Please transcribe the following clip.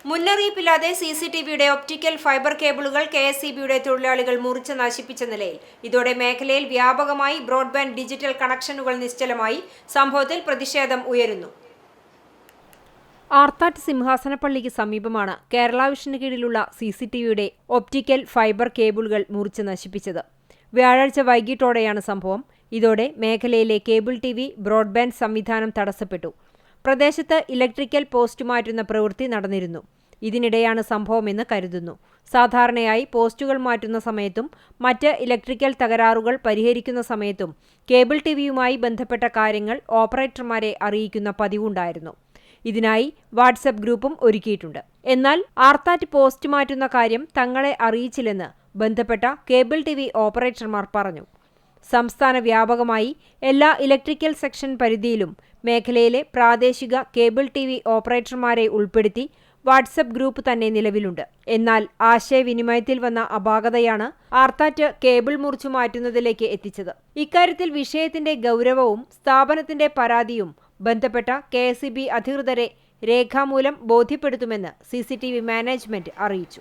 മുന്നറിയിപ്പില്ലാതെ സിസിടിവിയുടെ optical fibre കേബിളുകൾ കെഎസ്ഇബിയുടെ തൊഴിലാളികൾ മുറിച്ച് നശിപ്പിച്ച നിലയിൽ ഇതോടെ മേഖലയിൽ വ്യാപകമായി ബ്രോഡ്ബാൻഡ് ഡിജിറ്റൽ കണക്ഷനുകൾ നിശ്ചലമായി. സംഭവത്തിൽ പ്രതിഷേധം ഉയരുന്നു. ആർത്താറ്റ് സിംഹാസനപ്പള്ളിക്ക് സമീപമാണ് കേരള വിഷന് കീഴിലുള്ള സിസിടിവിയുടെ ഒപ്റ്റിക്കൽ ഫൈബർ കേബിളുകൾ മുറിച്ച് നശിപ്പിച്ചത്. വ്യാഴാഴ്ച വൈകിട്ടോടെയാണ് സംഭവം. ഇതോടെ മേഖലയിലെ കേബിൾ ടിവി ബ്രോഡ്ബാൻഡ് സംവിധാനം തടസ്സപ്പെട്ടു. പ്രദേശത്ത് ഇലക്ട്രിക്കൽ പോസ്റ്റ് മാറ്റുന്ന പ്രവൃത്തി നടന്നിരുന്നു. ഇതിനിടെയാണ് സംഭവമെന്ന് കരുതുന്നു. സാധാരണയായി പോസ്റ്റുകൾ മാറ്റുന്ന സമയത്തും മറ്റ് ഇലക്ട്രിക്കൽ തകരാറുകൾ പരിഹരിക്കുന്ന സമയത്തും കേബിൾ ടിവിയുമായി ബന്ധപ്പെട്ട കാര്യങ്ങൾ ഓപ്പറേറ്റർമാരെ അറിയിക്കുന്ന പതിവുണ്ടായിരുന്നു. ഇതിനായി വാട്സ്ആപ്പ് ഗ്രൂപ്പും ഒരുക്കിയിട്ടുണ്ട്. എന്നാൽ ആർത്താറ്റ് പോസ്റ്റ് മാറ്റുന്ന കാര്യം തങ്ങളെ അറിയിച്ചില്ലെന്ന് ബന്ധപ്പെട്ട കേബിൾ ടിവി ഓപ്പറേറ്റർമാർ പറഞ്ഞു. സംസ്ഥാന വ്യാപകമായി എല്ലാ ഇലക്ട്രിക്കൽ സെക്ഷൻ പരിധിയിലും മേഖലയിലെ പ്രാദേശിക കേബിൾ ടിവി ഓപ്പറേറ്റർമാരെ ഉൾപ്പെടുത്തി വാട്സ്ആപ്പ് ഗ്രൂപ്പ് തന്നെ നിലവിലുണ്ട്. എന്നാൽ ആശയവിനിമയത്തിൽ വന്ന അപാകതയാണ് ആർത്താറ്റ് കേബിൾ മുറിച്ചു മാറ്റുന്നതിലേക്ക് എത്തിച്ചത്. ഇക്കാര്യത്തിൽ വിഷയത്തിന്റെ ഗൗരവവും സ്ഥാപനത്തിന്റെ പരാതിയും ബന്ധപ്പെട്ട കെഎസ്ഇബി അധികൃതരെ രേഖാമൂലം ബോധ്യപ്പെടുത്തുമെന്ന് സിസിടിവി മാനേജ്മെന്റ് അറിയിച്ചു.